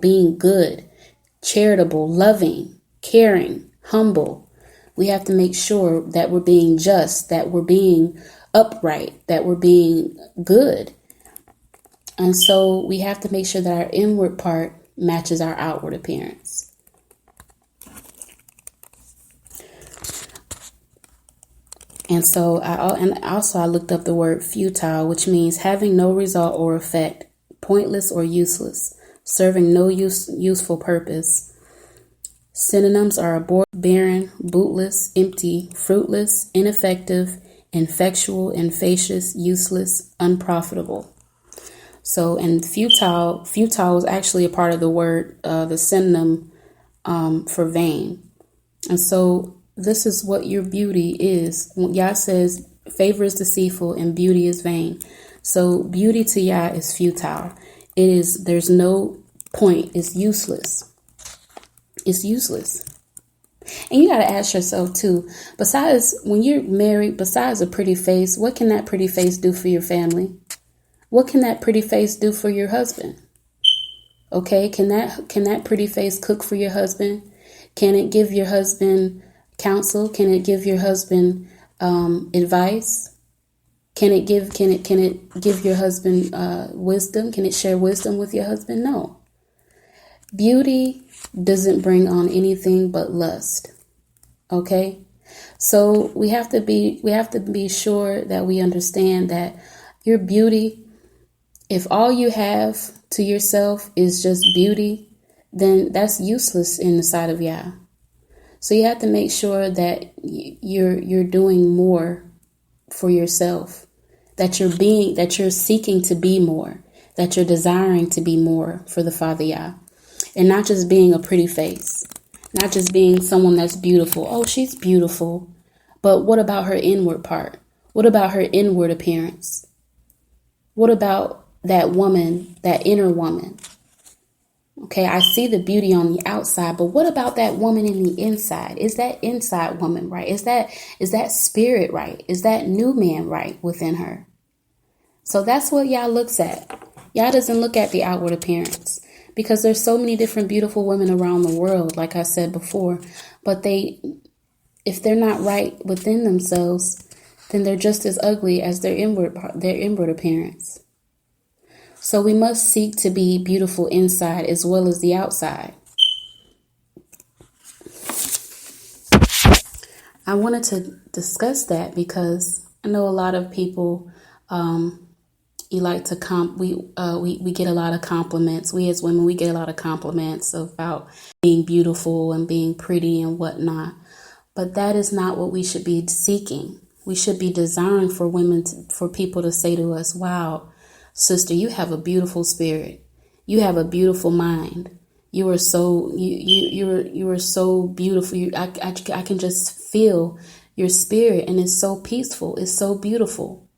being good, charitable, loving, caring, humble. We have to make sure that we're being just, that we're being upright, that we're being good. And so we have to make sure that our inward part matches our outward appearance. And so I looked up the word futile, which means having no result or effect, pointless or useless, serving no useful purpose. Synonyms are abort, barren, bootless, empty, fruitless, ineffective, ineffectual, infacious, useless, unprofitable. So, and futile is actually a part of the word, the synonym for vain. And so this is what your beauty is. Yah says favor is deceitful and beauty is vain. So beauty to Yah is futile. There's no point. It's useless. It's useless. And you got to ask yourself too, besides when you're married, besides a pretty face, what can that pretty face do for your family? What can that pretty face do for your husband? Okay, can that pretty face cook for your husband? Can it give your husband counsel? Can it give your husband advice? Can it give your husband wisdom? Can it share wisdom with your husband? No. Beauty doesn't bring on anything but lust. Okay? So we have to be sure that we understand that your beauty, if all you have to yourself is just beauty, then that's useless in the sight of Yah. So you have to make sure that you're doing more for yourself, that you're seeking to be more, that you're desiring to be more for the Father Yah, and not just being a pretty face, not just being someone that's beautiful. Oh, she's beautiful. But what about her inward part? What about her inward appearance? What about that woman, that inner woman? Okay, I see the beauty on the outside, but what about that woman in the inside? Is that inside woman right? Is that spirit right? Is that new man right within her? So that's what Yah looks at. Yah doesn't look at the outward appearance, because there's so many different beautiful women around the world, like I said before, but if they're not right within themselves, then they're just as ugly as their inward appearance. So we must seek to be beautiful inside as well as the outside. I wanted to discuss that because I know a lot of people, you like to we get a lot of compliments. We as women, we get a lot of compliments about being beautiful and being pretty and whatnot. But that is not what we should be seeking. We should be desiring for for people to say to us, wow, sister, you have a beautiful spirit. You have a beautiful mind. You are so you are so beautiful. I can just feel your spirit, and it's so peaceful. It's so beautiful.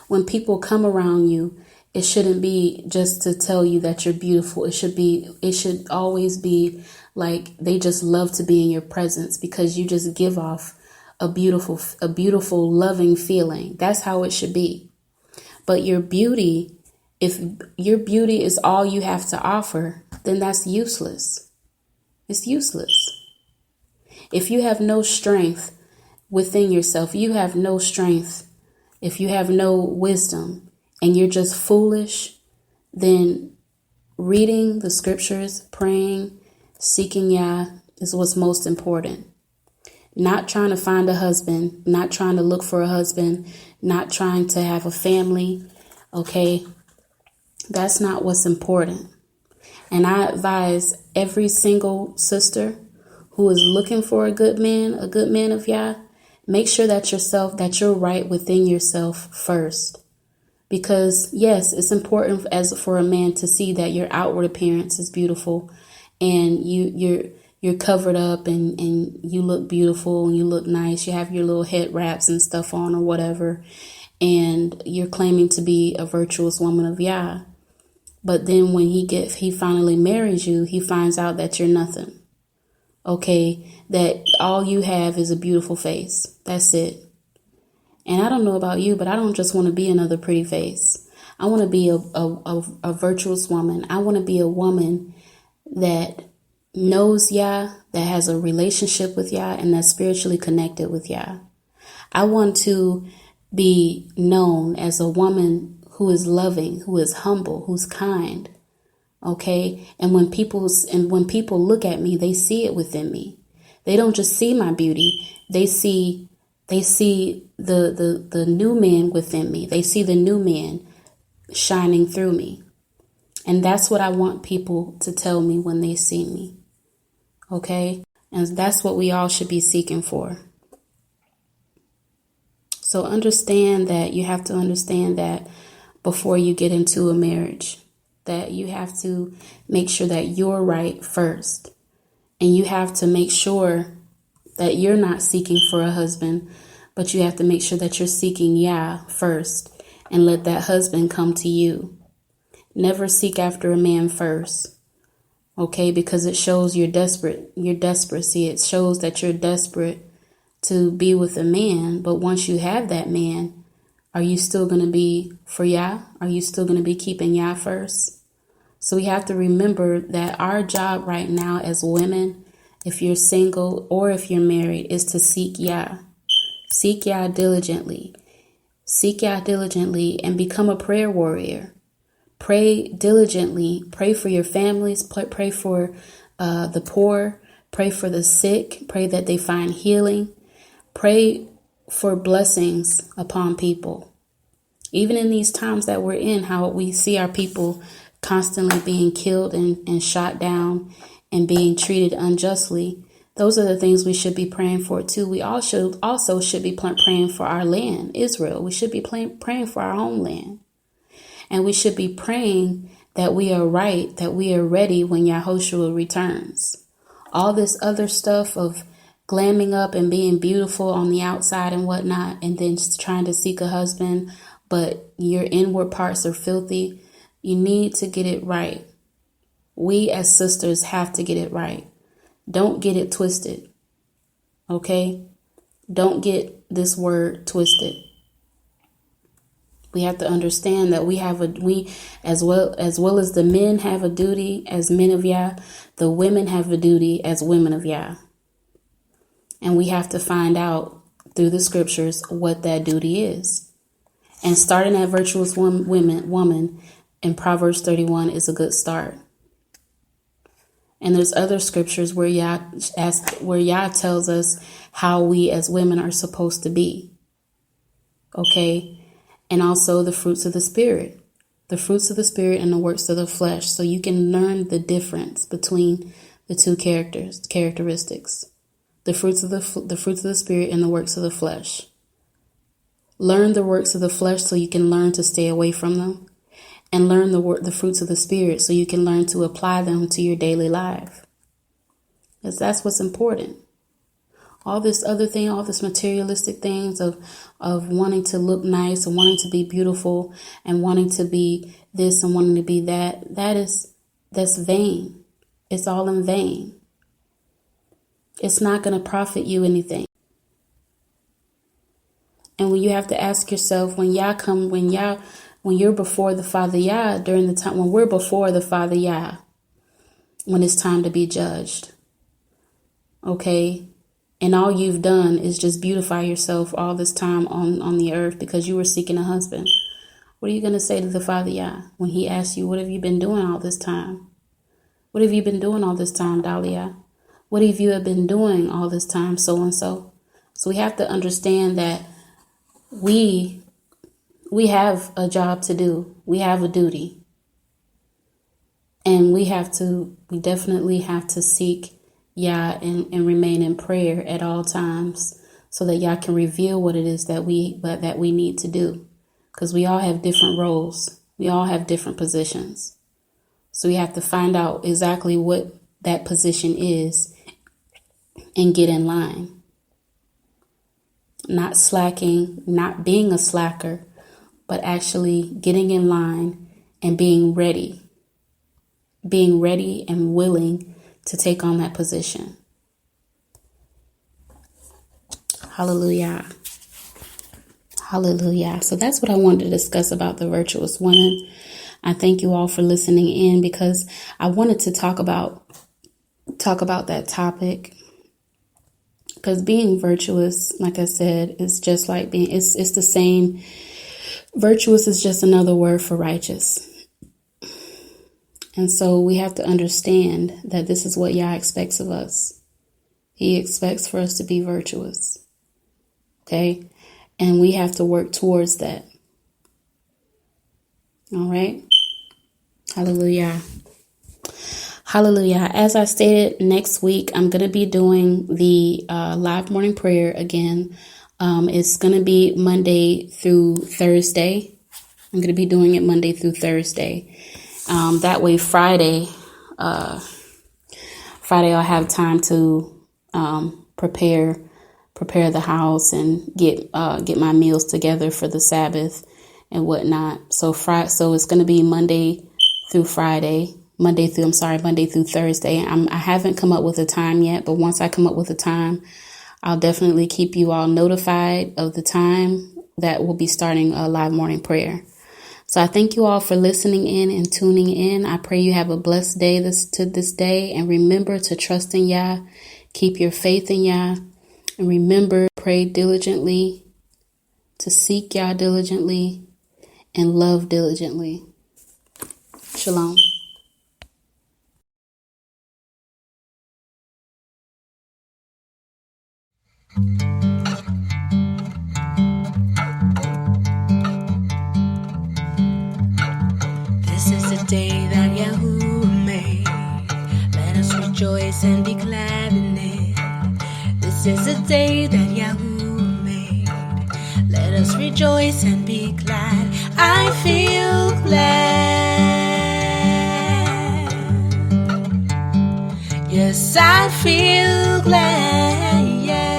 When people come around you, it shouldn't be just to tell you that you're beautiful. It should always be like they just love to be in your presence, because you just give off a beautiful, loving feeling. That's how it should be. But your beauty, if your beauty is all you have to offer, then that's useless. It's useless. If you have no strength within yourself, you have no strength. If you have no wisdom and you're just foolish, then reading the scriptures, praying, seeking Yah is what's most important. Not trying to find a husband, not trying to look for a husband, not trying to have a family. Okay, that's not what's important. And I advise every single sister who is looking for a good man of Yah, make sure that you're right within yourself first. Because yes, it's important for a man to see that your outward appearance is beautiful and you're covered up and you look beautiful and you look nice. You have your little head wraps and stuff on or whatever, and you're claiming to be a virtuous woman of Yah. But then when he finally marries you, he finds out that you're nothing. Okay, that all you have is a beautiful face. That's it. And I don't know about you, but I don't just want to be another pretty face. I want to be a virtuous woman. I want to be a woman that knows Yah, that has a relationship with Yah, and that's spiritually connected with Yah. I want to be known as a woman who is loving, who is humble, who's kind. Okay. And when people look at me, they see it within me. They don't just see my beauty. They see the new man within me. They see the new man shining through me. And that's what I want people to tell me when they see me. Okay. And that's what we all should be seeking for. So understand that you have to understand that before you get into a marriage, that you have to make sure that you're right first. And you have to make sure that you're not seeking for a husband, but you have to make sure that you're seeking Yah first and let that husband come to you. Never seek after a man first. Okay, because it shows you're desperate. Your desperacy. It shows that you're desperate to be with a man. But once you have that man, are you still going to be for Yah? Are you still going to be keeping Yah first? So we have to remember that our job right now as women, if you're single or if you're married, is to seek Yah. Seek Yah diligently. Seek Yah diligently and become a prayer warrior. Pray diligently. Pray for your families. Pray for the poor. Pray for the sick. Pray that they find healing. Pray for blessings upon people. Even in these times that we're in, how we see our people constantly being killed and shot down and being treated unjustly. Those are the things we should be praying for too. We all should be praying for our land, Israel. We should be praying for our homeland. And we should be praying that we are right, that we are ready when Yahushua returns. All this other stuff of glamming up and being beautiful on the outside and whatnot, and then trying to seek a husband, but your inward parts are filthy. You need to get it right. We as sisters have to get it right. Don't get it twisted. Okay? Don't get this word twisted. We have to understand that we as well as the men have a duty as men of Yah, the women have a duty as women of Yah. And we have to find out through the scriptures what that duty is. And starting at Virtuous Woman in Proverbs 31 is a good start. And there's other scriptures where Yah tells us how we as women are supposed to be. Okay? And also the fruits of the Spirit. The fruits of the Spirit and the works of the flesh. So you can learn the difference between the two characteristics. The fruits of the Spirit and the works of the flesh. Learn the works of the flesh so you can learn to stay away from them. And learn the fruits of the Spirit so you can learn to apply them to your daily life. Because that's what's important. All this other thing, all this materialistic things of wanting to look nice and wanting to be beautiful and wanting to be this and wanting to be that, that's vain. It's all in vain. It's not going to profit you anything. And when you have to ask yourself, when you're before the Father Yah, during the time when we're before the Father Yah, when it's time to be judged. Okay? And all you've done is just beautify yourself all this time on the earth because you were seeking a husband. What are you going to say to the Father Yah when he asks you, what have you been doing all this time? What have you been doing all this time, Dahlia? What have you been doing all this time, so and so? So we have to understand that we have a job to do. We have a duty. And we definitely have to seek Yah and remain in prayer at all times so that Yah can reveal what it is that we need to do. Because we all have different roles. We all have different positions. So we have to find out exactly what that position is and get in line. Not slacking, not being a slacker, but actually getting in line and being ready and willing to take on that position. Hallelujah. Hallelujah. So that's what I wanted to discuss about the virtuous woman. I thank you all for listening in because I wanted to talk about talk about that topic, because being virtuous, like I said, is just like it's the same. Virtuous is just another word for righteous. And so we have to understand that this is what Yah expects of us. He expects for us to be virtuous. Okay? And we have to work towards that. All right? Hallelujah. Hallelujah. As I stated, next week, I'm going to be doing the live morning prayer again. It's going to be Monday through Thursday. I'm going to be doing it Monday through Thursday. That way, Friday I'll have time to prepare the house and get my meals together for the Sabbath and whatnot. So it's going to be Monday through Thursday. I haven't come up with a time yet, but once I come up with a time, I'll definitely keep you all notified of the time that we'll be starting a live morning prayer. So I thank you all for listening in and tuning in. I pray you have a blessed day this day. And remember to trust in Yah. Keep your faith in Yah. And remember, pray diligently, to seek Yah diligently, and love diligently. Shalom. This is the day that Yahuwah made. Let us rejoice and be glad in it. This is the day that Yahuwah made. Let us rejoice and be glad. I feel glad. Yes, I feel glad. Yeah.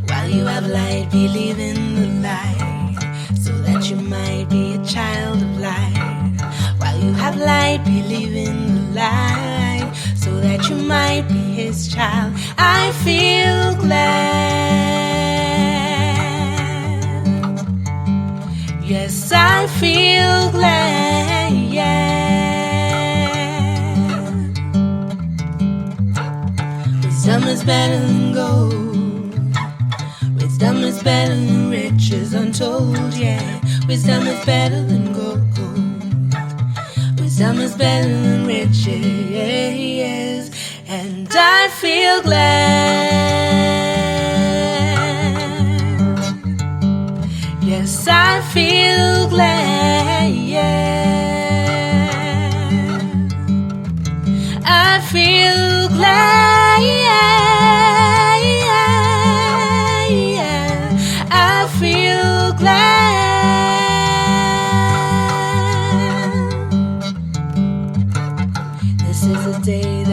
While you have light, believe in the light, so that you might be a child of light. While you have light, believe in the light, so that you might be his child. I feel glad. Yes, I feel glad. Yeah. Wisdom is better than gold. Wisdom is better than riches untold, yeah. Wisdom is better than gold. Wisdom is better than riches, and I feel glad. Yes, I feel glad, yeah. I feel glad, yeah, yeah. I feel glad. This is a day